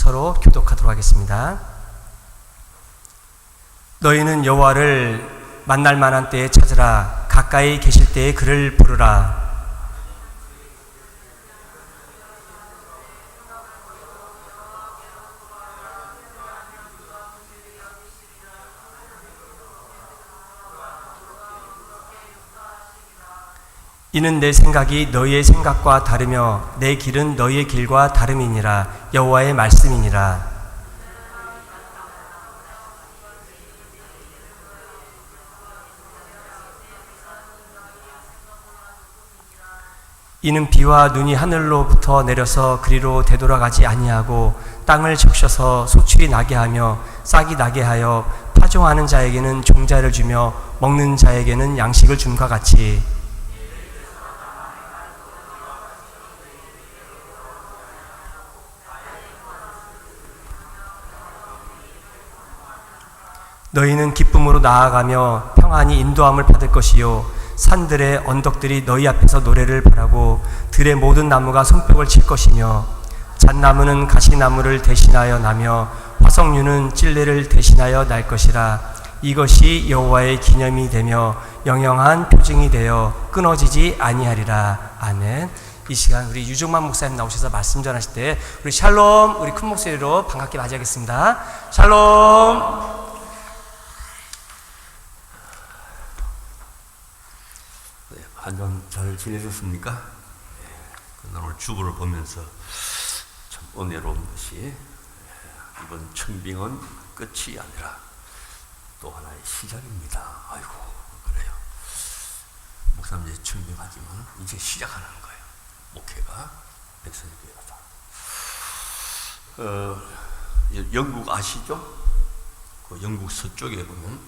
서로 교독하도록 하겠습니다. 너희는 여호와를 만날 만한 때에 찾으라. 가까이 계실 때에 그를 부르라. 이는 내 생각이 너희의 생각과 다르며 내 길은 너희의 길과 다름이니라. 여호와의 말씀이니라. 이는 비와 눈이 하늘로부터 내려서 그리로 되돌아가지 아니하고 땅을 적셔서 소출이 나게 하며 싹이 나게 하여 파종하는 자에게는 종자를 주며 먹는 자에게는 양식을 줌과 같이, 너희는 기쁨으로 나아가며 평안히 인도함을 받을 것이요 산들의 언덕들이 너희 앞에서 노래를 바라고 들의 모든 나무가 손뼉을 칠 것이며 잣나무는 가시나무를 대신하여 나며 화석류는 찔레를 대신하여 날 것이라. 이것이 여호와의 기념이 되며 영영한 표징이 되어 끊어지지 아니하리라. 아멘. 이 시간 우리 유종만 목사님 나오셔서 말씀 전하실 때 우리 샬롬, 우리 큰 목소리로 반갑게 맞이하겠습니다. 샬롬. 한 주 잘 지내셨습니까? 오늘 주보를 보면서 참 은혜로운 것이 이번 청빙은 끝이 아니라 또 하나의 시작입니다. 아이고 그래요. 목사님 이제 청빙하지만 이제 시작하는 거예요. 목회가 백성교회다. 영국 아시죠? 그 영국 서쪽에 보면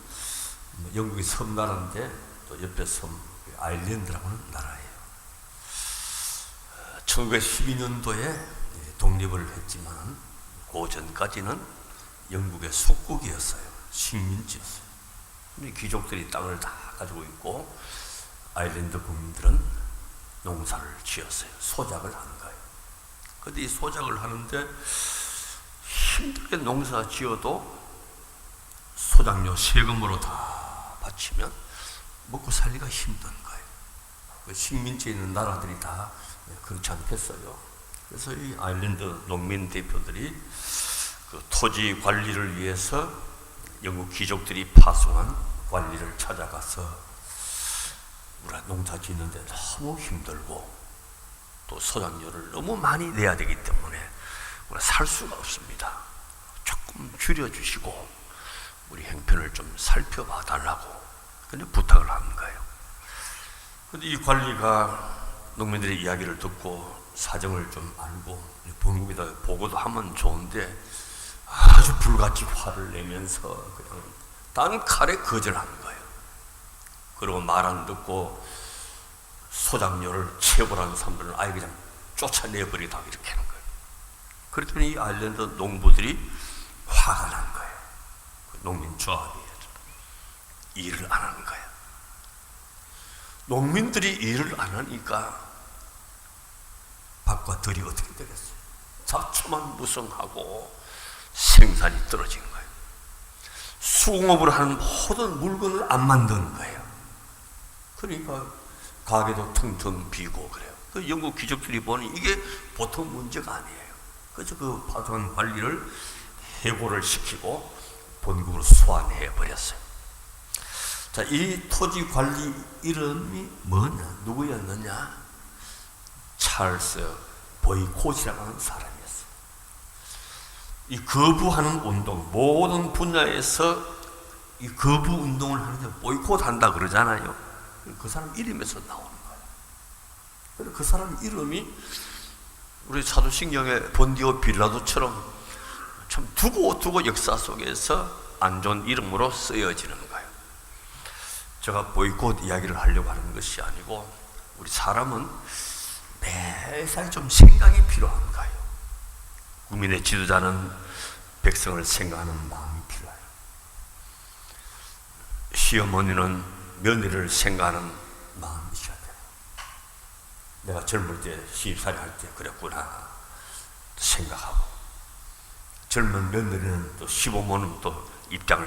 영국이 섬나라인데 또 옆에 섬 아일랜드라는 나라예요. 1912년도에 독립을 했지만 그 전까지는 영국의 속국이었어요. 식민지였어요. 귀족들이 땅을 다 가지고 있고 아일랜드 국민들은 농사를 지었어요. 소작을 하는 거예요. 그런데 이 소작을 하는데 힘들게 농사 지어도 소작료 세금으로 다 바치면 먹고 살기가 힘든 거예요. 식민지에 있는 나라들이 다 그렇지 않겠어요. 그래서 이 아일랜드 농민 대표들이 그 토지 관리를 위해서 영국 귀족들이 파송한 관리를 찾아가서 우리가 농사 짓는데 너무 힘들고 또 소작료를 너무 많이 내야 되기 때문에 우리가 살 수가 없습니다. 조금 줄여주시고 우리 형편을 좀 살펴봐 달라고 근데 부탁을 하는 거예요. 근데 이 관리가 농민들의 이야기를 듣고 사정을 좀 알고 본국에다 보고도 하면 좋은데 아주 불같이 화를 내면서 그냥 단칼에 거절하는 거예요. 그리고 말 안 듣고 소작료를 채굴하는 사람들은 아예 그냥 쫓아내버리다 이렇게 하는 거예요. 그랬더니 이 아일랜드 농부들이 화가 난 거예요. 농민조합이 일을 안 하는 거예요. 농민들이 일을 안 하니까 밭과 들이 어떻게 되겠어요? 자초만 무성하고 생산이 떨어진 거예요. 수공업을 하는 모든 물건을 안 만드는 거예요. 그러니까 가게도 텅텅 비고 그래요. 그 영국 귀족들이 보니 이게 보통 문제가 아니에요. 그래서 그 파송한 관리를 해고를 시키고 본국으로 소환해 버렸어요. 자, 이 토지 관리 이름이 뭐냐? 누구였느냐? 찰스 보이콧이라고 하는 사람이었어요. 이 거부하는 운동, 모든 분야에서 이 거부 운동을 하는데 보이콧한다 그러잖아요. 그 사람 이름에서 나오는 거예요. 그래서 그 사람 이름이 우리 사도신경의 본디오 빌라도처럼 참 두고두고 역사 속에서 안 좋은 이름으로 쓰여지는 거예요. 제가 보이콧 이야기를 하려고 하는 것이 아니고 우리 사람은 매살 좀 생각이 필요한 거예요. 국민의 지도자는 백성을 생각하는 마음이 필요해요. 시어머니는 며느리를 생각하는 마음이 있어야 돼요. 내가 젊을 때 시집살이 할 때 그랬구나 생각하고 젊은 며느리는 또 시부모는 또 입장을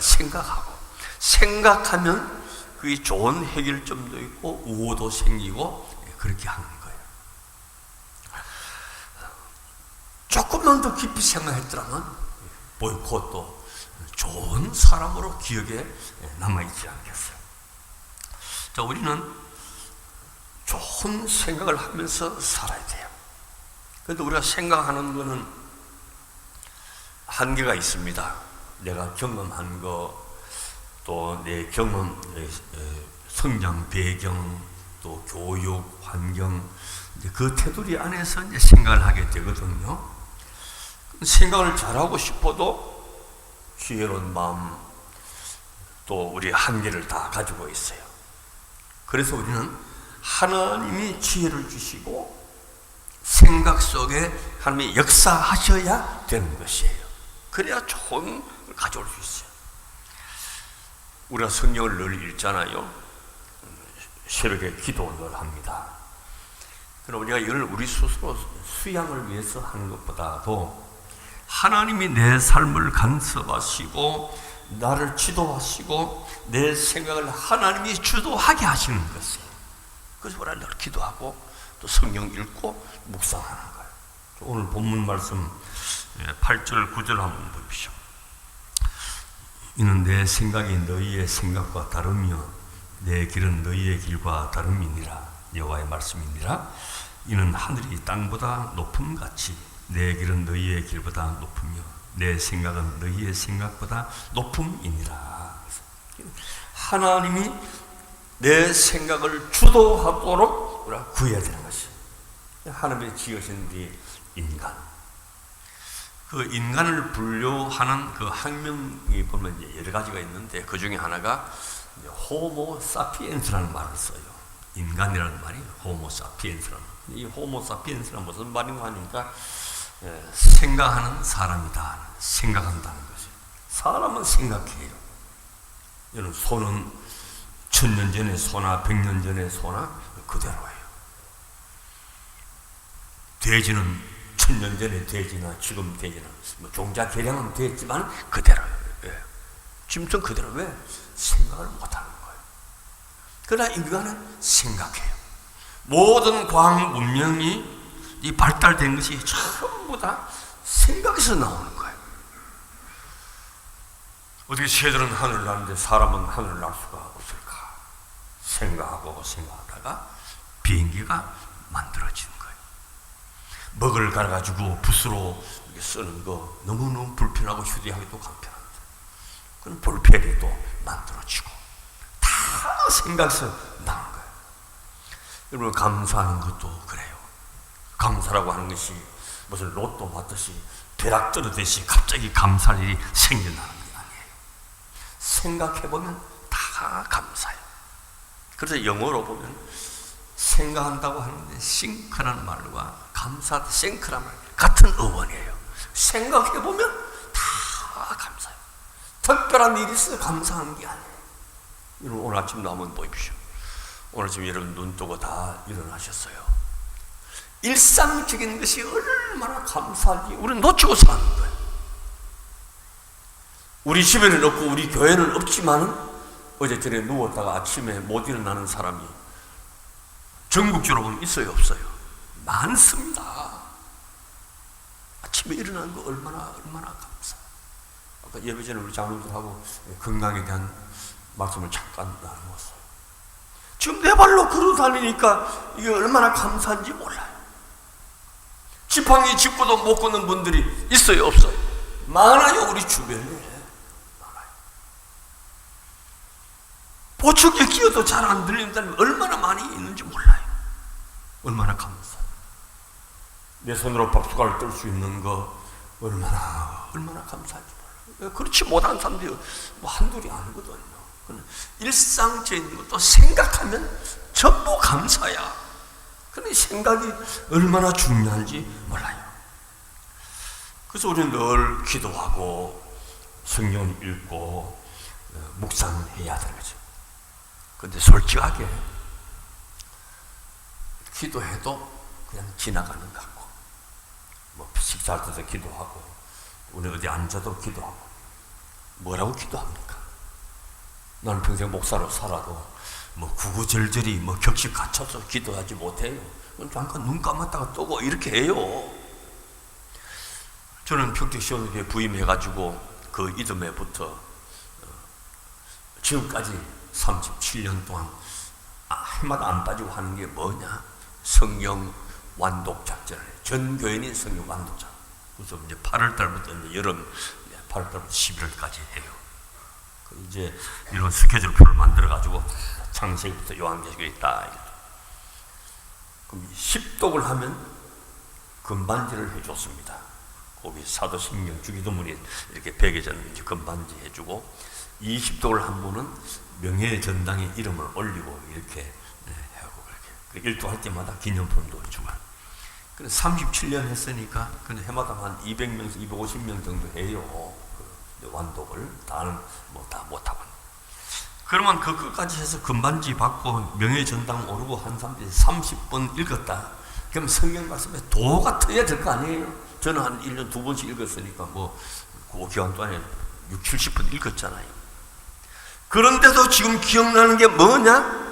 생각하면 그게 좋은 해결점도 있고 우호도 생기고 그렇게 하는 거예요. 조금만 더 깊이 생각했더라면 보이콧도 좋은 사람으로 기억에 남아있지 않겠어요. 자, 우리는 좋은 생각을 하면서 살아야 돼요. 그런데 우리가 생각하는 거는 한계가 있습니다. 내가 경험한 거, 또 내 경험, 성장 배경, 또 교육 환경, 이제 그 테두리 안에서 이제 생각을 하게 되거든요. 생각을 잘하고 싶어도 지혜로운 마음, 또 우리 한계를 다 가지고 있어요. 그래서 우리는 하나님이 지혜를 주시고 생각 속에 하나님이 역사하셔야 되는 것이에요. 그래야 좋은 걸 가져올 수 있어요. 우리가 성경을 늘 읽잖아요. 새벽에 기도를 늘 합니다. 그럼 우리가 이걸 우리 스스로 수양을 위해서 하는 것보다도 하나님이 내 삶을 간섭하시고 나를 지도하시고 내 생각을 하나님이 주도하게 하시는 것이에요. 그래서 우리가 늘 기도하고 또 성경 읽고 묵상하는 거예요. 오늘 본문 말씀 8절 9절 한번 보십시오. 이는 내 생각이 너희의 생각과 다르며 내 길은 너희의 길과 다름이니라. 여호와의 말씀이니라. 이는 하늘이 땅보다 높음같이 내 길은 너희의 길보다 높으며 내 생각은 너희의 생각보다 높음이니라. 하나님이 내 생각을 주도하도록 우리가 구해야 되는 것이 하나님이 지으신 우리 인간. 그 인간을 분류하는 그 학명이 보면 이제 여러 가지가 있는데 그 중에 하나가 호모 사피엔스라는 말을 써요. 인간이라는 말이 호모 사피엔스라는. 이 호모 사피엔스는 무슨 말인가 하니까 생각하는 사람이다. 생각한다는 것이. 사람은 생각해요. 여러분 소는 1000년 전의 소나 100년 전의 소나 그대로예요. 돼지는 1000년 전의 돼지나 지금 돼지나 뭐 종자 개량은 됐지만 그대로예요. 짐승 그대로. 왜? 생각을 못하는 거예요. 그러나 인간은 생각해요. 모든 과학 문명이 이 발달된 것이 전부 다 생각에서 나오는 거예요. 어떻게 새들은 하늘을 나는데 사람은 하늘을 날 수가 없을까? 생각하다가 비행기가 만들어지는 거예요. 먹을 갈아가지고 붓으로 쓰는 거 너무너무 불편하고 휴대하기도 간편한데 그럼 볼펜이 또 만들어지고 다 생각에서 나온 거예요. 여러분 감사하는 것도 그래요. 감사라고 하는 것이 무슨 로또 받듯이 벼락 떨어듯이 갑자기 감사할 일이 생겨나는 게 아니에요. 생각해보면 다 감사해요. 그래서 영어로 보면 생각한다고 하는데 싱크라는 말과 감사, 생크라는 말 같은 어원이에요. 생각해보면 다 감사해요. 특별한 일이 있어서 감사하는 게 아니에요. 여러분 오늘 아침도 한번 보십시오. 오늘 아침 여러분 눈 뜨고 다 일어나셨어요. 일상적인 것이 얼마나 감사한지 우리는 놓치고 사는 거예요. 우리 집에는 없고 우리 교회는 없지만 어제 전에 누웠다가 아침에 못 일어나는 사람이 전국적으로 보면 있어요, 없어요? 많습니다. 아침에 일어나는 거 얼마나 감사. 아까 예배 전에 우리 장로들하고 건강에 대한 말씀을 잠깐 나누었어요. 지금 내 발로 걸어 다니니까 이게 얼마나 감사한지 몰라요. 지팡이 짚고도 못 걷는 분들이 있어요, 없어요? 많아요, 우리 주변에. 많아요. 보청기 끼어도 잘 안 들린다면 얼마나 많이 있는지 몰라요. 얼마나 감사해요. 내 손으로 밥숟가락을 뜰 수 있는 거 얼마나 감사한지 몰라요. 그렇지 못한 사람들이 뭐 한둘이 아니거든요. 일상적인 것도 생각하면 전부 감사야. 그런데 생각이 얼마나 중요한지 몰라요. 그래서 우리는 늘 기도하고 성경을 읽고 묵상해야 되는 거죠. 그런데 솔직하게 기도해도 그냥 지나가는 것 같고 뭐 식사할 때도 기도하고 우리 어디 앉아도 기도하고. 뭐라고 기도합니까? 나는 평생 목사로 살아도 뭐 구구절절히 뭐 격식 갖춰서 기도하지 못해요. 잠깐 눈 감았다가 뜨고 이렇게 해요. 저는 평택시원교회 부임해가지고 그 이듬해부터 지금까지 37년 동안 해마다 안 빠지고 하는 게 뭐냐? 성령 완독 작전을 해요. 전 교인인 성령 완독 작전. 그래서 이제 8월 달부터 이제 여름, 8월 달부터 11월까지 해요. 이제 이런 스케줄표를 만들어가지고 창세기부터 요한계시록에 있다. 그럼 10독을 하면 금반지를 해줬습니다. 거기 사도신경 주기도문이 이렇게 베개전 금반지 해주고 20독을 한 분은 명예전당에 이름을 올리고 이렇게 하고 그렇게 일도할 때마다 기념품도 주고. 그래 37년 했으니까 근데 해마다 한 200명에서 250명 정도 해요. 그 완독을 다는 뭐 다 못하고. 그러면 그 끝까지 해서 금반지 받고 명예전당 오르고 한 사람들이 30번 읽었다. 그럼 성경 말씀에 도가 터야 될 거 아니에요? 저는 한 1년 2번씩 읽었으니까 뭐 그 기간 동안에 6, 70번 읽었잖아요. 그런데도 지금 기억나는 게 뭐냐?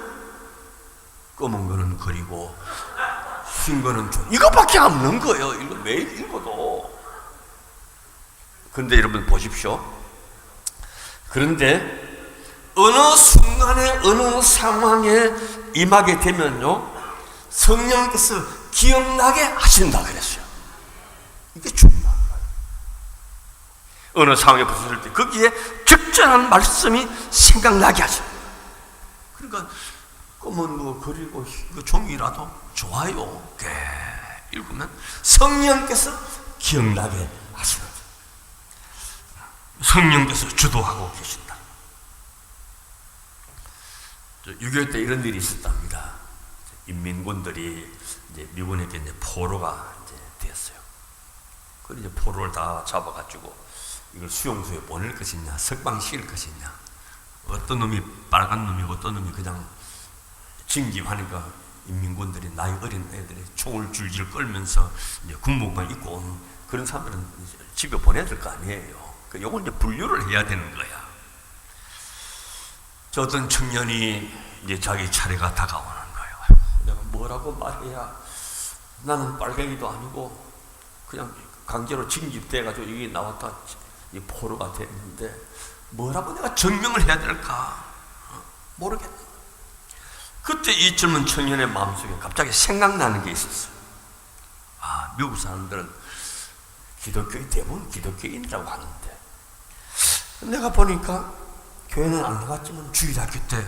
검은 거는 그리고 흰 거는 좀 이거밖에 없는 거예요. 이거 매일 읽어도. 그런데 여러분 보십시오. 그런데 어느 순간에 어느 상황에 임하게 되면요 성령께서 기억나게 하신다 그랬어요. 이게 중요한 거예요. 어느 상황에 붙었을 때 거기에 적절한 말씀이 생각나게 하신다. 그러니까 검은 뭐 그리고 그 종이라도 좋아요. 읽으면 성령께서 기억나게 하시는 거예요. 성령께서 주도하고 계신다. 6.25 때 이런 일이 있었답니다. 인민군들이 이제 미군에게 이제 포로가 이제 되었어요. 그래서 이제 포로를 다 잡아가지고 이걸 수용소에 보낼 것이냐, 석방시킬 것이냐, 어떤 놈이 빨간 놈이고 어떤 놈이 그냥 징집하니까 인민군들이 나이 어린 애들이 총을 줄줄 끌면서 이제 군복만 입고 온 그런 사람들은 집에 보내야 될 거 아니에요. 요건 이제 분류를 해야 되는 거야. 저 어떤 청년이 이제 자기 차례가 다가오는 거예요. 내가 뭐라고 말해야 나는 빨갱이도 아니고 그냥 강제로 징집돼가지고 여기 나왔다 이 포로가 됐는데 뭐라고 내가 증명을 해야 될까 모르겠네. 그때 이 젊은 청년의 마음속에 갑자기 생각나는 게 있었어요. 아, 미국 사람들은 기독교의 대부분 기독교인이라고 하는데 내가 보니까 교회는 안 나갔지만 주일학교 때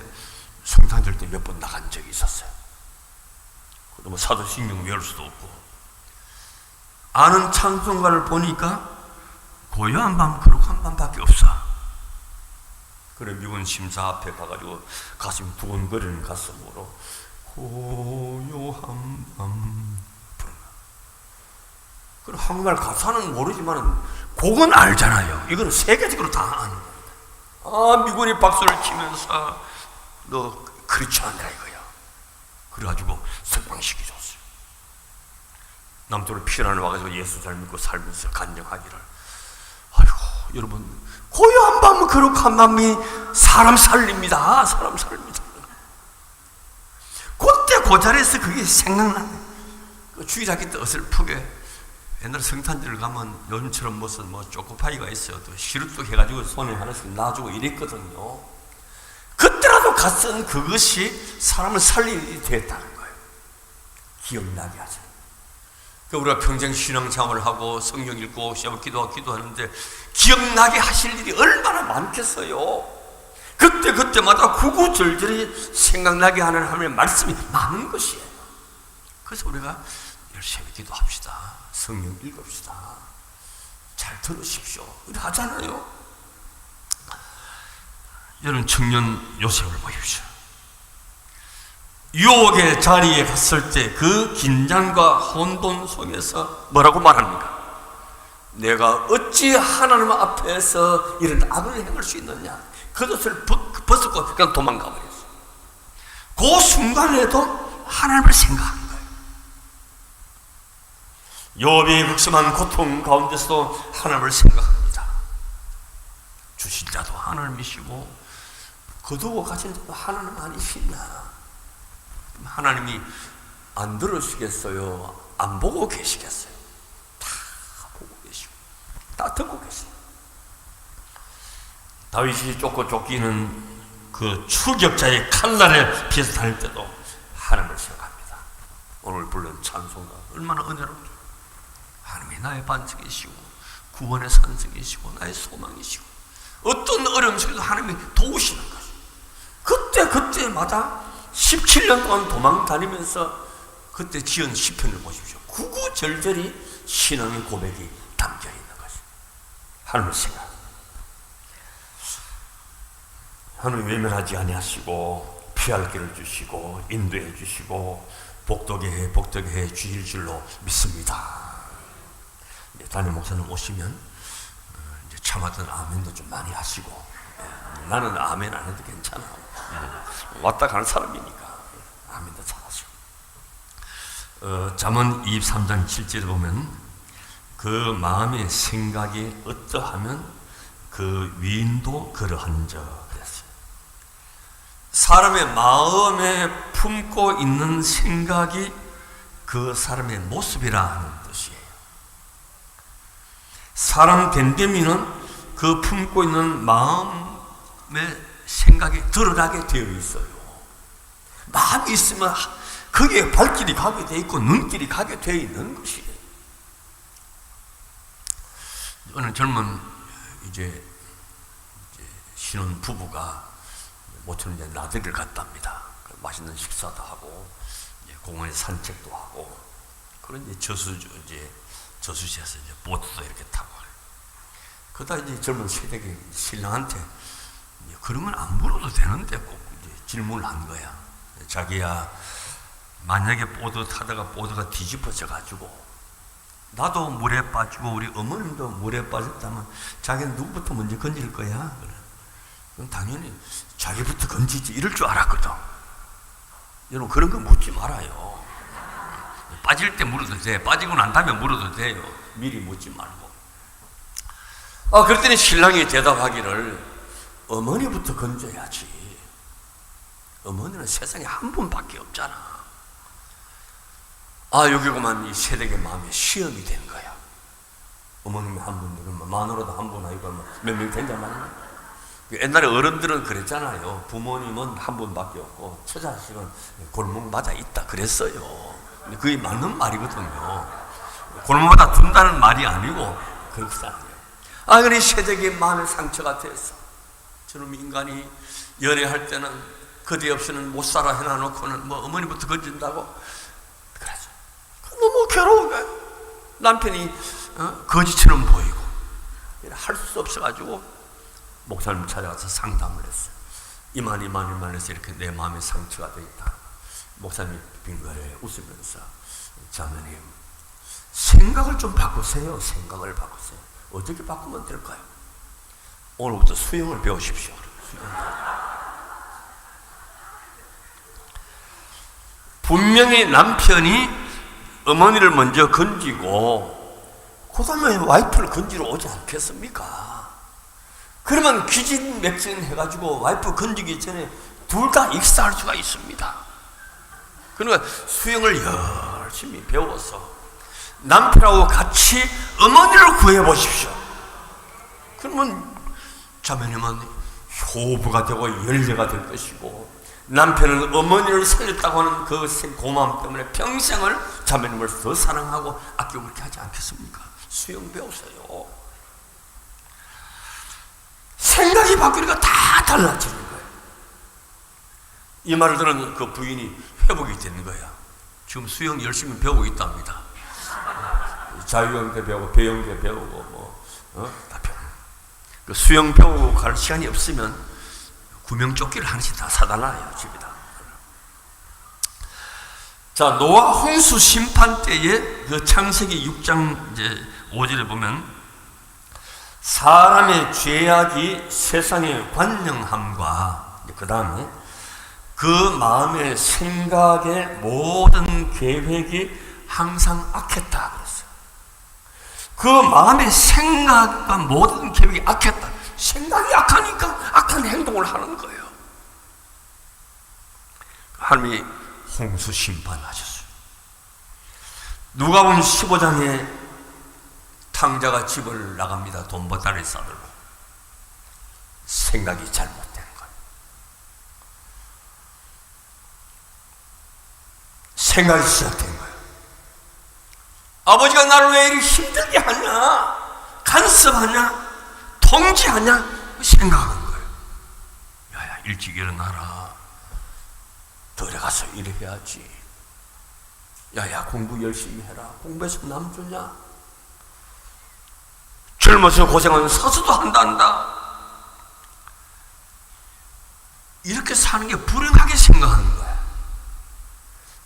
성탄절 때 몇 번 나간 적이 있었어요. 그래도 뭐 사도신경 외울 수도 없고 아는 찬송가를 보니까 고요한 밤 거룩한 밤밖에 없어. 그래 미군 심사 앞에 가가지고 가슴이 두근거리는 가슴으로 고요한 밤 부른 거야. 그럼 한국말 가사는 모르지만 곡은 알잖아요. 이거는 세계적으로 다 아는 거야. 아, 미군이 박수를 치면서 너 크리스찬이라 이거야. 그래가지고 석방시켜줬어요. 남쪽으로 피난을 와가지고 예수 잘 믿고 살면서 간증하기를. 아이고 여러분 고요한 밤은 거룩한 밤이 사람 살립니다. 사람 살립니다. 그때 그 자리에서 그게 생각나네. 그 주일학교 때 어설프게 옛날 성탄절 가면 요즘처럼 무슨 뭐 초코파이가 있어요. 또 시루떡 해가지고 손에 하나씩 놔주고 이랬거든요. 그때라도 갔은 그것이 사람을 살릴 일이 됐다는 거예요. 기억나게 하죠. 그러니까 우리가 평생 신앙생활을 하고 성경 읽고 시험 기도하고 기도하는데 기억나게 하실 일이 얼마나 많겠어요. 그때마다 구구절절히 생각나게 하는 하나님의 말씀이 많은 것이에요. 그래서 우리가 열심히 기도합시다. 성경 읽읍시다. 잘 들으십시오. 우리 하잖아요. 여러분 청년 요셉을 보십시오. 유혹의 자리에 갔을 때 그 긴장과 혼돈 속에서 뭐라고 말합니까? 내가 어찌 하나님 앞에서 이런 악을 행할 수 있느냐? 겉옷을 벗었고 그냥 도망가 버렸어요. 그 순간에도 하나님을 생각하는 거예요. 욥이 극심한 고통 가운데서도 하나님을 생각합니다. 주신 자도 하나님이시고 거두고 가신 자도 하나님 아니시냐? 하나님이 안 들으시겠어요? 안 보고 계시겠어요? 다 보고 계시고 다 듣고 계시고. 다윗이 쫓고 쫓기는 그 추격자의 칼날에 피해서 다닐 때도 하나님을 생각합니다. 오늘 부른 찬송가 얼마나 은혜롭죠. 하나님이 나의 반석이시고 구원의 산성이시고 나의 소망이시고 어떤 어려움 속에도 하나님이 도우시는 거죠. 그때마다 17년 동안 도망 다니면서 그때 지은 시편을 보십시오. 구구절절히 신앙의 고백이 담겨 있는 거죠. 하나님을 생각. 하나님 외면하지 아니하시고 피할 길을 주시고 인도해 주시고 복되게 해 주실 줄로 믿습니다. 담임 목사님 오시면 이제 참았던 아멘도 좀 많이 하시고, 나는 아멘 안 해도 괜찮아. 왔다 가는 사람이니까 아멘도 잘하시고. 잠언 23장 7절에 보면 그 마음의 생각이 어떠하면 그 위인도 그러한저 그랬어요. 사람의 마음에 품고 있는 생각이 그 사람의 모습이라 하는 뜻이에요. 사람 됨됨이는 그 품고 있는 마음의 생각이 드러나게 되어 있어요. 마음이 있으면 거기에 발길이 가게 되어 있고 눈길이 가게 되어 있는 것이에요. 어느 젊은 이제 신혼 부부가 모처럼 이제 나들이를 갔답니다. 맛있는 식사도 하고 공원에 산책도 하고 그런 이제 저수지에서 이제 보트도 이렇게 타고. 그러다 이제 젊은 세대기 신랑한테 그런 건 안 물어도 되는데 꼭 이제 질문을 한 거야. 자기야, 만약에 보트 타다가 보트가 뒤집어져 가지고 나도 물에 빠지고 우리 어머님도 물에 빠졌다면 자기는 누구부터 먼저 건질 거야? 그럼 당연히 자기부터 건지지 이럴 줄 알았거든. 여러분 그런 거 묻지 말아요. 빠질 때 물어도 돼. 빠지고 난 다음에 물어도 돼요. 미리 묻지 말고. 그랬더니 신랑이 대답하기를 어머니부터 건져야지. 어머니는 세상에 한 분밖에 없잖아. 여기 그만 이 세대의 마음에 시험이 된 거야. 어머님이 한 분, 그러면 마누라도 한 분 아니고 몇 명 된단 말이야. 옛날에 어른들은 그랬잖아요. 부모님은 한 분밖에 없고 처자식은 골목마다 있다 그랬어요. 근데 그게 맞는 말이거든요. 골목마다 둔다는 말이 아니고 그렇잖아요. 그래 세대의 마음의 상처가 됐어. 저놈 인간이 연애할 때는 그대없이는 못 살아 해놔놓고는 뭐 어머니부터 건진다고 그러죠. 너무 괴로워요. 남편이 거지처럼 보이고 할 수 없어가지고 목사님 찾아가서 상담을 했어요. 이만 해서 이렇게 내 마음에 상처가 되어 있다. 목사님이 빙그레 웃으면서 자매님 생각을 좀 바꾸세요. 생각을 바꾸세요. 어떻게 바꾸면 될까요? 오늘부터 수영을 배우십시오. 분명히 남편이 어머니를 먼저 건지고 그 다음에 와이프를 건지러 오지 않겠습니까? 그러면 귀진맥진 해가지고 와이프 건지기 전에 둘 다 익사할 수가 있습니다. 그러니까 수영을 열심히 배워서 남편하고 같이 어머니를 구해보십시오. 그러면 자매님은 효부가 되고 열례가 될 것이고 남편은 어머니를 살렸다고 하는 그 고마움 때문에 평생을 자매님을 더 사랑하고 아끼고 그렇게 하지 않겠습니까? 수영 배우세요. 생각이 바뀌니까 다 달라지는 거예요. 이 말을 들은 그 부인이 회복이 되는 거야. 지금 수영 열심히 배우고 있답니다. 자유형제 배우고 배영제 배우고 다 배우고. 그 수영 배우고 갈 시간이 없으면 구명조끼를 하나씩 다 사다 놔요 집에다. 자, 노아 홍수 심판 때에 그 창세기 6장 이제 5절에 보면 사람의 죄악이 세상의 관영함과 그 다음에 그 마음의 생각의 모든 계획이 항상 악했다 그랬어요. 그 마음의 생각과 모든 계획이 악했다. 생각이 악하니까 악한 행동을 하는 거예요. 하나님이 홍수 심판하셨어요. 누가복음 15장에 탕자가 집을 나갑니다. 돈 보따리 싸들고. 생각이 잘못된 거예요. 생각이 시작된 거예요. 아버지가 나를 왜 이렇게 힘들게 하냐, 간섭하냐, 통제하냐 생각하는 거예요. 야야, 일찍 일어나라. 들에 가서 일해야지. 야야, 공부 열심히 해라. 공부해서 남 주냐? 젊어서 고생하면 서서도 한다. 이렇게 사는 게 불행하게 생각하는 거야.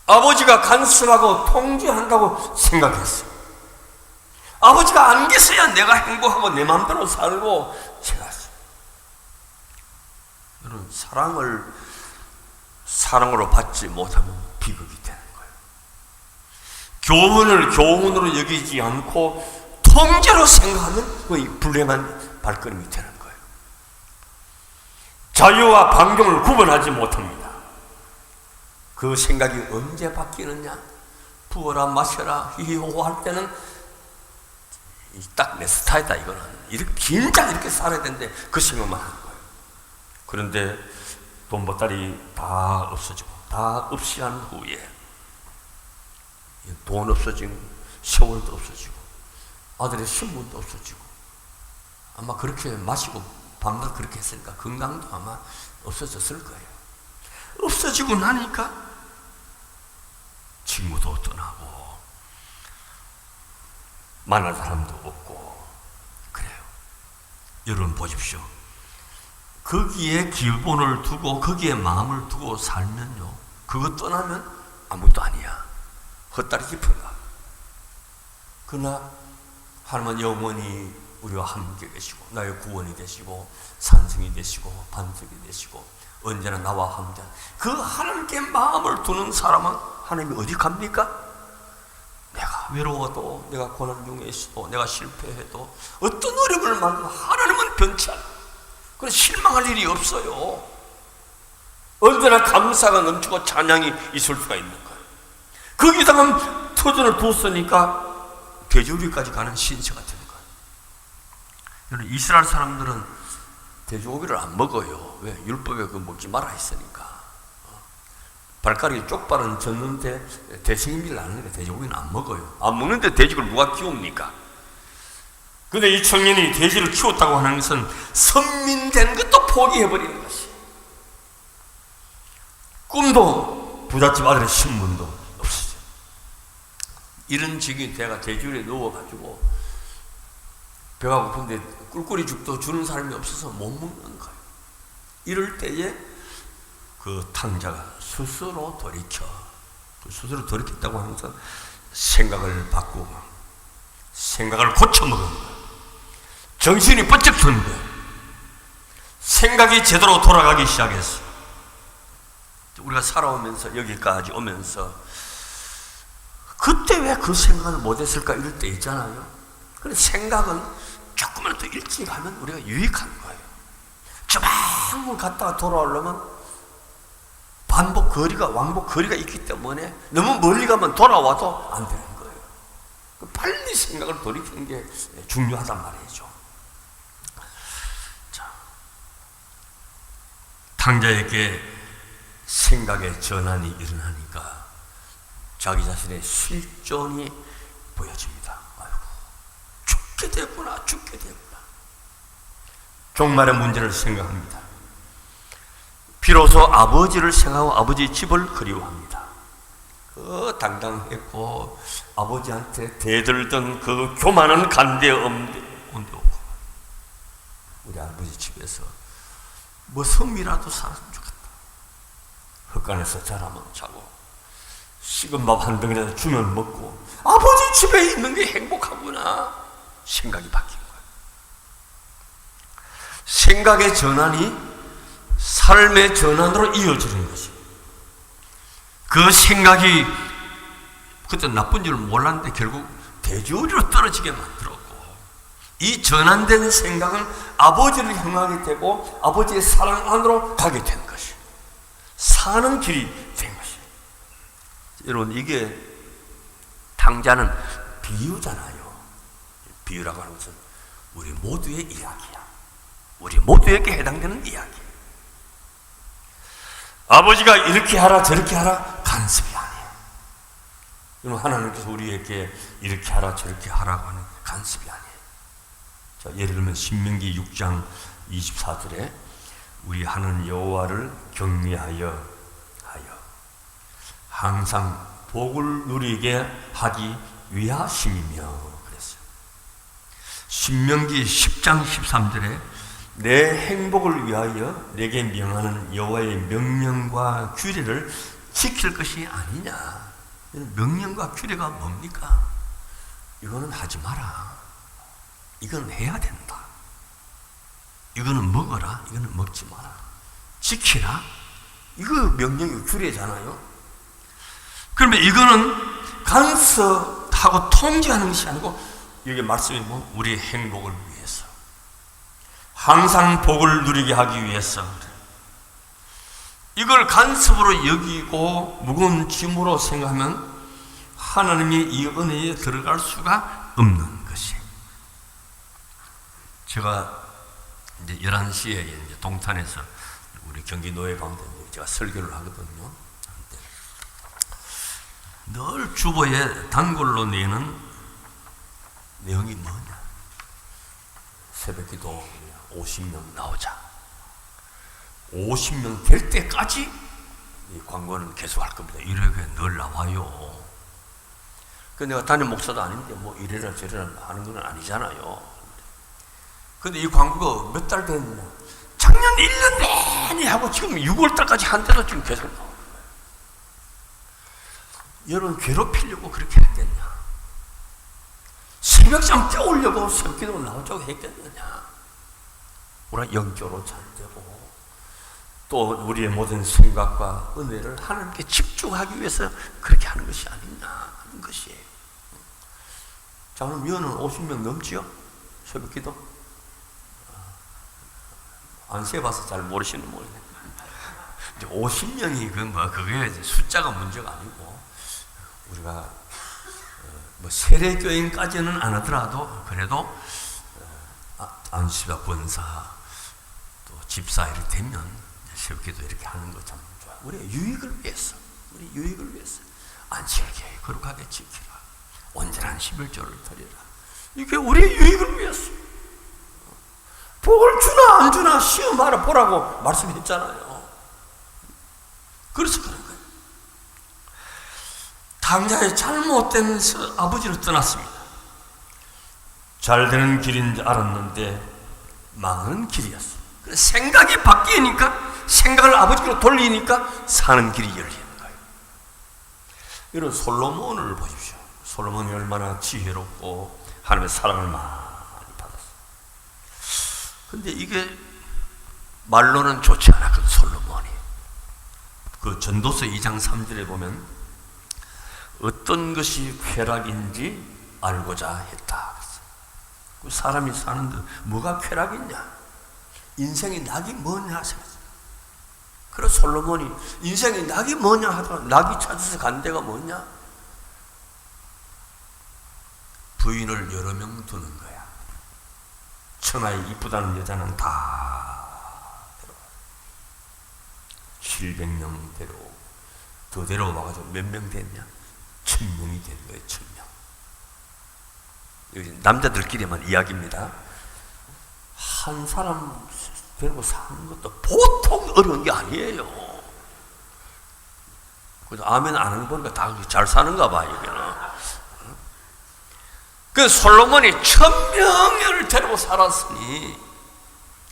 아버지가 간섭하고 통제한다고 생각했어. 아버지가 안 계셔야 내가 행복하고 내 마음대로 살고 생각했어. 여러분, 사랑으로 받지 못하면 비극이 되는 거예요. 교훈을 교훈으로 여기지 않고 통제로 생각하면 거의 불행한 발걸음이 되는 거예요. 자유와 방종을 구분하지 못합니다. 그 생각이 언제 바뀌느냐? 부어라 마셔라 히호할 때는 딱 내 스타일이다. 이거는 이렇게 긴장 이렇게 살아야 되는데 그 생각만 하는 거예요. 그런데 돈 보따리 다 없어지고 다 없이 한 후에 돈 없어지고 세월도 없어지고 아들의 신분도 없어지고 아마 그렇게 마시고 밤낮 그렇게 했으니까 건강도 아마 없어졌을 거예요. 없어지고 나니까 친구도 떠나고 만날 사람도 없고 그래요. 여러분 보십시오. 거기에 기본을 두고 거기에 마음을 두고 살면요, 그거 떠나면 아무것도 아니야. 헛다리 깊은가. 그러나 하나님은 영원히 우리와 함께 계시고 나의 구원이 되시고 산성이 되시고 반석이 되시고 언제나 나와 함께 그 하나님께 마음을 두는 사람은 하나님이 어디 갑니까? 내가 외로워도 내가 고난 중에 있어도 내가 실패해도 어떤 어려움을 만나도 하나님은 변치 않아. 그래서 실망할 일이 없어요. 언제나 감사가 넘치고 찬양이 있을 수가 있는 거예요. 거기다가 터전을 두었으니까 돼지고기까지 가는 신세가 되는 거예요. 여러분, 이스라엘 사람들은 돼지고기를 안 먹어요. 왜? 율법에 그 먹지 마라 했으니까. 발가락에 쪽발은 졌는데 대생밀 나는데 돼지고기는 안 먹어요. 안 먹는데 돼지를 누가 키웁니까? 근데 이 청년이 돼지를 키웠다고 하는 것은 선민된 것도 포기해버리는 것이. 꿈도 부잣집 아들의 신분도 없어져. 이런 직이 내가 돼지울에 누워가지고 배가 고픈데 꿀꿀이 죽도 주는 사람이 없어서 못 먹는 거예요. 이럴 때에 그 탕자가 스스로 돌이켰다고 하는 것은 생각을 바꾸고 생각을 고쳐먹은 거예요. 정신이 번쩍 드는 거예요. 생각이 제대로 돌아가기 시작했어요. 우리가 살아오면서 여기까지 오면서 그때 왜 그 생각을 못했을까 이럴 때 있잖아요. 근데 생각은 조금만 더 일찍 하면 우리가 유익한 거예요. 저만큼 갔다가 돌아오려면 왕복 거리가 있기 때문에 너무 멀리 가면 돌아와도 안 되는 거예요. 빨리 생각을 돌이키는 게 중요하단 말이죠. 자, 탕자에게 생각의 전환이 일어나니까 자기 자신의 실존이 보여집니다. 아이고, 죽게 됐구나. 종말의 문제를 생각합니다. 비로소 아버지를 생각하고 아버지 집을 그리워합니다. 그 당당했고 아버지한테 대들던 그 교만한 간대 온데 없고 우리 아버지 집에서 뭐 섬이라도 살았으면 좋겠다. 헛간에서 자라면 자고 식은 밥 한 덩이라도 주면 먹고 아버지 집에 있는 게 행복하구나 생각이 바뀐 거예요. 생각의 전환이 삶의 전환으로 이어지는 것이. 그 생각이 그때 나쁜 줄 몰랐는데 결국 돼지우리로 떨어지게 만들었고 이 전환된 생각은 아버지를 향하게 되고 아버지의 사랑 안으로 가게 된 것이 사는 길이 된 것이. 여러분, 이게 당자는 비유잖아요. 비유라고 하는 것은 우리 모두의 이야기야. 우리 모두에게 해당되는 이야기. 아버지가 이렇게 하라 저렇게 하라 간섭이 아니에요. 여러분, 하나님께서 우리에게 이렇게 하라 저렇게 하라고 하는 간섭이 아니에요. 자, 예를 들면 신명기 6장 24절에 우리 하나님 여호와를 경외하여 항상 복을 누리게 하기 위하심이며 그랬어요. 신명기 10장 13절에 내 행복을 위하여 내게 명하는 여호와의 명령과 규례를 지킬 것이 아니냐. 명령과 규례가 뭡니까? 이거는 하지 마라. 이건 해야 된다. 이거는 먹어라. 이거는 먹지 마라. 지키라. 이거 명령이 규례잖아요. 그러면 이거는 간섭하고 통제하는 것이 아니고 여기 말씀이 뭐 우리의 행복을 위해서 항상 복을 누리게 하기 위해서 이걸 간섭으로 여기고 무거운 짐으로 생각하면 하나님이 이 은혜에 들어갈 수가 없는 것이. 제가 이제 11시에 이제 동탄에서 우리 경기 노예 가운데 제가 설교를 하거든요. 늘 주보에 단골로 내는 내용이 뭐냐? 새벽기도 50명 나오자. 50명 될 때까지 이 광고는 계속 할 겁니다. 이렇게 늘 나와요. 그 내가 담임 목사도 아닌데 뭐 이래라 저래라 하는 건 아니잖아요. 근데 이 광고가 몇 달 됐느냐? 작년 1년 내내 하고 지금 6월달까지 한때도 지금 계속 나와요. 여러분 괴롭히려고 그렇게 했겠냐? 새벽잠 깨우려고 새벽기도 나오자고 했겠느냐? 우리가 영적으로 잘 되고 또 우리의 모든 생각과 은혜를 하나님께 집중하기 위해서 그렇게 하는 것이 아니냐 하는 것이. 자, 그럼 여는 50명 넘지요? 새벽기도? 안 세봐서 잘 모르시는 모르겠네. 50명이 그게 숫자가 문제가 아니고 우리가 뭐 세례교인까지는 안 하더라도 그래도 안수가 권사 또 집사 이렇게 되면 새벽기도 이렇게 하는 거 참 좋아. 우리의 유익을 위해서, 우리 유익을 위해서 안식일에 거룩하게 지키라. 온전한 11조를 드리라. 이게 우리의 유익을 위해서. 복을 주나 안 주나 시험하라 보라고 말씀했잖아요. 그래서 그런 거예요. 당자의 잘못된 아버지로 떠났습니다. 잘 되는 길인 줄 알았는데 망하는 길이었어요. 생각이 바뀌니까 생각을 아버지로 돌리니까 사는 길이 열리는 거예요. 이런 솔로몬을 보십시오. 솔로몬이 얼마나 지혜롭고 하나님의 사랑을 많이 받았어요. 근데 이게 말로는 좋지 않았거든. 솔로몬이 그 전도서 2장 3절에 보면 어떤 것이 쾌락인지 알고자 했다. 그 사람이 사는데 뭐가 쾌락이냐? 인생의 낙이 뭐냐? 그래서 솔로몬이 인생의 낙이 뭐냐 하더라. 낙이 찾아서 간 데가 뭐냐? 부인을 여러 명 두는 거야. 천하에 이쁘다는 여자는 다 데려와. 700명 데려오고 더 데려와가지고 몇 명 됐냐? 1000명이 된 거예요. 1000명. 여기 남자들끼리만 이야기입니다. 한 사람 데리고 사는 것도 보통 어려운 게 아니에요. 그래서 아멘 안 하는 거 보니까 다 잘 사는가 봐, 여기는. 그 솔로몬이 1000명을 데리고 살았으니,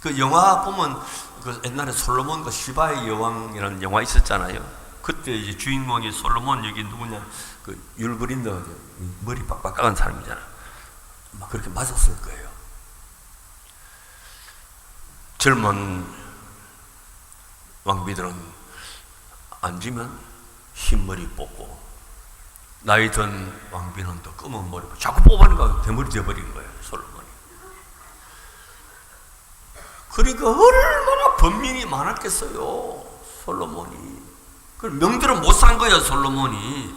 그 영화 보면 그 옛날에 솔로몬 그 시바의 여왕이라는 영화 있었잖아요. 그때 이제 주인공이 솔로몬, 여기 누구냐? 그 율브린더, 머리 빡빡한 사람이잖아. 막 그렇게 맞았을 거예요. 젊은 왕비들은 앉으면 흰머리 뽑고, 나이 든 왕비는 또 검은 머리 뽑고, 자꾸 뽑으니까 대머리 되어버린 거예요, 솔로몬이. 그러니까 얼마나 번민이 많았겠어요, 솔로몬이. 그 명대로 못 산 거야, 솔로몬이.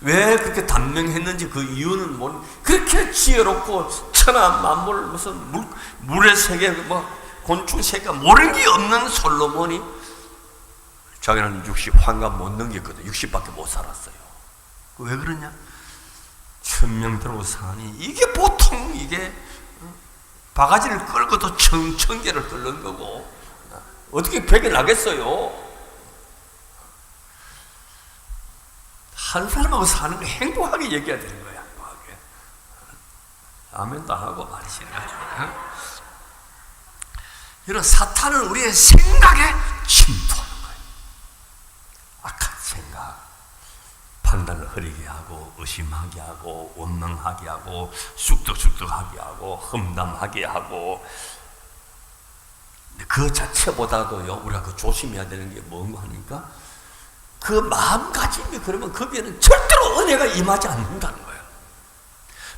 왜 그렇게 단명했는지 그 이유는 그렇게 지혜롭고 천하 만물 무슨 물의 세계 곤충 세계 모르는 게 없는 솔로몬이 자기는 60 환갑 못 넘겼거든. 60밖에 못 살았어요. 왜 그러냐? 천명대로 사니 이게 보통 이게 바가지를 끌고도 천개를 끌는 거고 어떻게 백이 나겠어요? 한 사람하고 사는 거 행복하게 얘기해야 되는 거야. 행복하게. 아멘도 안 하고 말이지. 이런 사탄은 우리의 생각에 침투하는 거예요. 악한 생각, 판단을 흐리게 하고 의심하게 하고 원망하게 하고 쑥덕쑥덕하게 하고 험담하게 하고. 그 자체보다도요, 우리가 그 조심해야 되는 게 뭔가 하니까 그 마음가짐이 그러면 거기에는 절대로 은혜가 임하지 않는다는 거예요.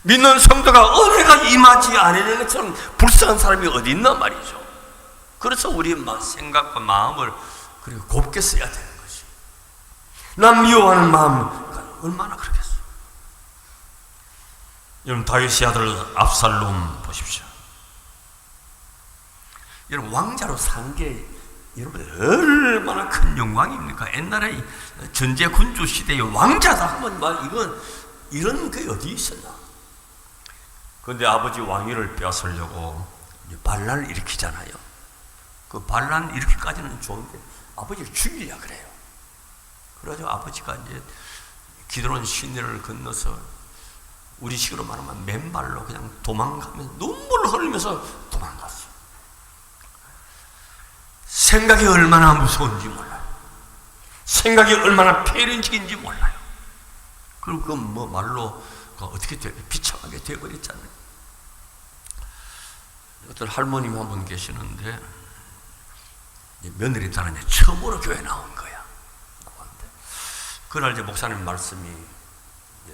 믿는 성도가 은혜가 임하지 않는 것처럼 불쌍한 사람이 어디 있나 말이죠. 그래서 우리 생각과 마음을 그리고 곱게 써야 되는 것이. 남 미워하는 마음 얼마나 그렇겠어. 여러분 다윗의 아들 압살롬 보십시오. 여러분 왕자로 산 게 여러분 얼마나 큰 영광입니까? 옛날에 전제 군주 시대의 왕자다 하면 이건 이런 게 어디 있었나? 그런데 아버지 왕위를 빼앗으려고 반란을 일으키잖아요. 그 반란 일으키기까지는 좋은데 아버지를 죽이려 그래요. 그래가지고 아버지가 이제 기드론 시내를 건너서 우리식으로 말하면 맨발로 그냥 도망가면서 눈물을 흘리면서 도망갔어요. 생각이 얼마나 무서운지 몰라요. 생각이 얼마나 폐륜적인지 몰라요. 그리고 그 말로 어떻게 비참하게 되어버렸잖아요. 어떤 할머님 한 분 계시는데 며느리 딸은 처음으로 교회 나온 거야. 그날 이제 목사님 말씀이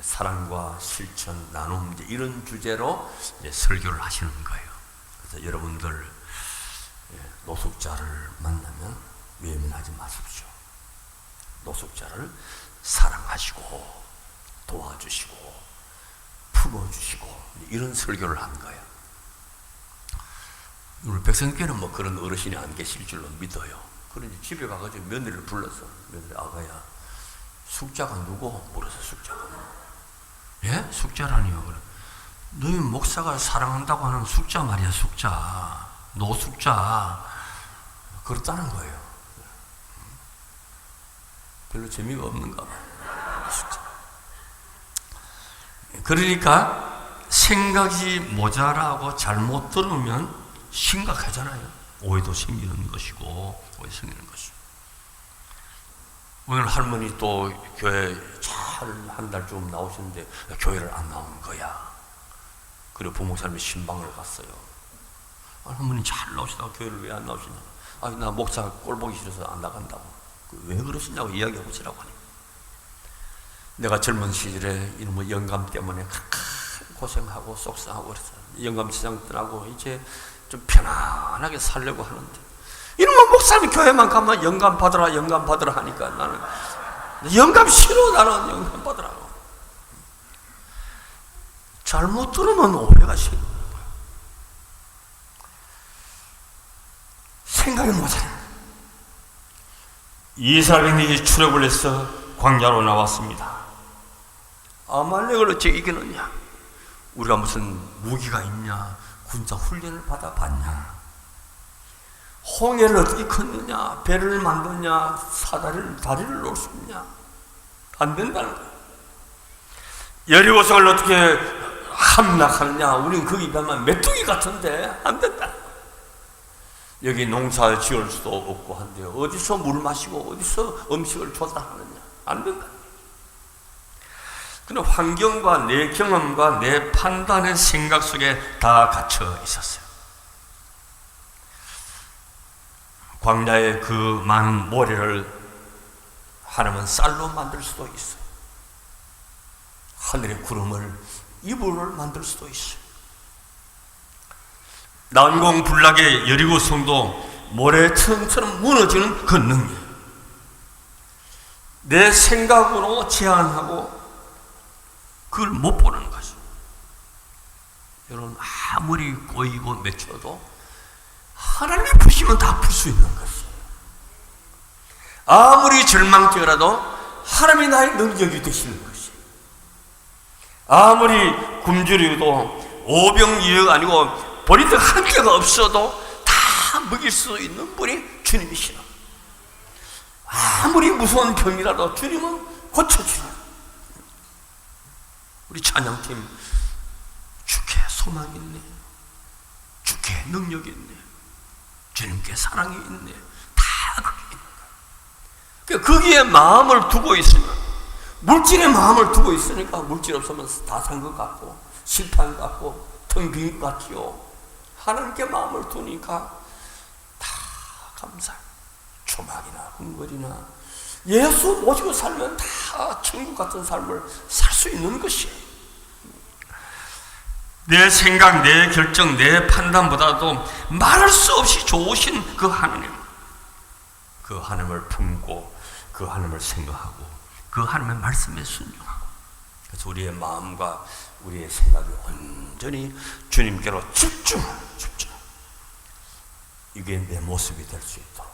사랑과 실천, 나눔 이런 주제로 설교를 하시는 거예요. 그래서 여러분들 노숙자를 만나면 외면하지 마십시오. 노숙자를 사랑하시고 도와주시고 품어주시고 이런 설교를 한 거예요. 우리 백성께는 그런 어르신이 안 계실 줄로 믿어요. 그런데 집에 가가지고 며느리를 불러서 며느리 아가야 숙자가 누구? 물어서 숙자가 예? 숙자라니요. 그래. 너희 목사가 사랑한다고 하는 숙자 말이야. 숙자 노숙자 그렇다는 거예요. 별로 재미가 없는가 봐요. 숙자. 그러니까 생각이 모자라고 잘못 들으면 심각하잖아요. 오해도 생기는 것이고 오해 생기는 것이고. 오늘 할머니 또 교회 잘 한 달쯤 나오셨는데 교회를 안 나온 거야. 그리고 부목사님이 신방을 갔어요. 할머니 잘 나오시다가 교회를 왜 안 나오시냐? 나 목사 꼴 보기 싫어서 안 나간다고. 왜 그러시냐고 이야기해 보시라고 하니. 내가 젊은 시절에 이놈의 영감 때문에 고생하고 속상하고 그래서 영감 시장 떠나고 이제 좀 편안하게 살려고 하는데 이놈의 목사님이 교회만 가면 영감 받으라 하니까 나는 영감 싫어. 나는 영감 받으라고. 잘못 들으면 오해가 싫어. 생각이 모자라. 이스라엘이 출애굽을 해서 광야로 나왔습니다. 아말렉을 어찌 이기느냐? 우리가 무슨 무기가 있냐? 군사 훈련을 받아봤냐? 홍해를 어떻게 걷느냐? 배를 만드냐? 다리를 놓을 수 있냐? 안 된다는 거예요. 여리고성을 어떻게 함락하느냐? 우리는 거기 가면 메뚜기 같은데 안 된다. 여기 농사 지을 수도 없고 한데 어디서 물 마시고 어디서 음식을 조달하느냐? 안 된다. 그런 환경과 내 경험과 내 판단의 생각 속에 다 갇혀 있었어요. 광야의 그 많은 모래를 하나님은 쌀로 만들 수도 있어요. 하늘의 구름을 이불을 만들 수도 있어요. 난공불락의 여리고 성도 모래층처럼 무너지는 그 능력, 내 생각으로 제한하고 그걸 못 보는 것이. 여러분, 아무리 꼬이고 맺혀도 하나님이 부시면 다 풀 수 있는 것이에요. 아무리 절망되어라도 하나님이 나의 능력이 되시는 것이에요. 아무리 굶주려도 오병이어가 아니고 버리듯 한계가 없어도 다 먹일 수 있는 분이 주님이시라. 아무리 무서운 병이라도 주님은 고쳐주시라. 우리 찬양팀, 주께 소망이 있네, 주께 능력이 있네, 주님께 사랑이 있네, 다 거기 있는 거야. 거기에 마음을 두고 있으면, 물질에 마음을 두고 있으니까 물질 없으면 다 산 것 같고 실패한 것 같고 텅 빈 것 같지요. 하나님께 마음을 두니까 다 감사해. 조망이나 궁궐이나 예수 모시고 살면 다 천국 같은 삶을 살 수 있는 것이에요. 내 생각, 내 결정, 내 판단보다도 말할 수 없이 좋으신 그 하나님, 그 하나님을 품고 그 하나님을 생각하고 그 하나님의 말씀에 순종하고, 그래서 우리의 마음과 우리의 생각이 온전히 주님께로 집중. 이게 내 모습이 될 수 있도록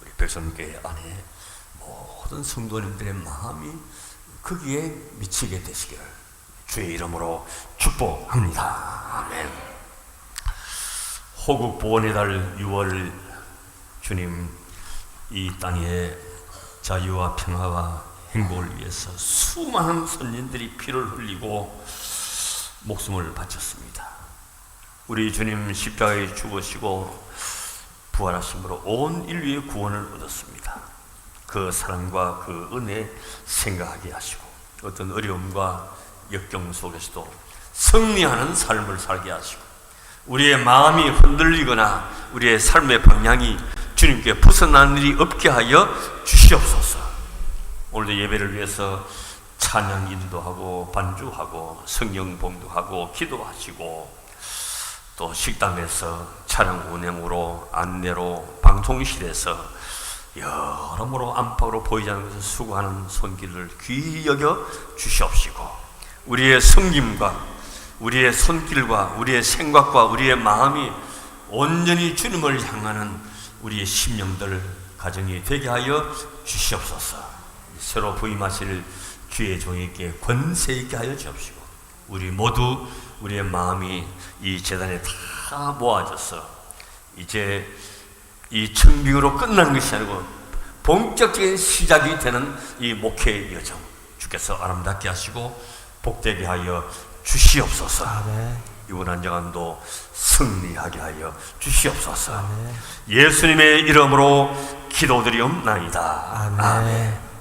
우리 백성교회 안에 모든 성도님들의 마음이 거기에 미치게 되시기를 주의 이름으로 축복합니다. 아멘. 호국 보원의 달 6월, 주님 이 땅에 자유와 평화와 행복을 위해서 수많은 선진들이 피를 흘리고 목숨을 바쳤습니다. 우리 주님 십자가에 죽으시고 부활하심으로 온 인류의 구원을 얻었습니다. 그 사랑과 그 은혜 생각하게 하시고, 어떤 어려움과 역경 속에서도 승리하는 삶을 살게 하시고, 우리의 마음이 흔들리거나 우리의 삶의 방향이 주님께 벗어난 일이 없게 하여 주시옵소서. 오늘도 예배를 위해서 찬양 인도하고 반주하고 성령 봉독하고 기도하시고, 또 식당에서 차량 운행으로 안내로 방송실에서 여러모로 안팎으로 보이지 않는 것을 수고하는 손길을 귀히 여겨 주시옵시고, 우리의 섬김과 우리의 손길과 우리의 생각과 우리의 마음이 온전히 주님을 향하는 우리의 심령들 가정이 되게 하여 주시옵소서. 새로 부임하실 주의 종에게 권세 있게 하여 주옵시고, 우리 모두 우리의 마음이 이 제단에 다 모아져서 이제 이 청빙으로 끝나는 것이 아니고 본격적인 시작이 되는 이 목회의 여정, 주께서 아름답게 하시고 복되게 하여 주시옵소서. 아멘. 이번 한정안도 승리하게 하여 주시옵소서. 아멘. 예수님의 이름으로 기도드리옵나이다. 아멘. 아멘.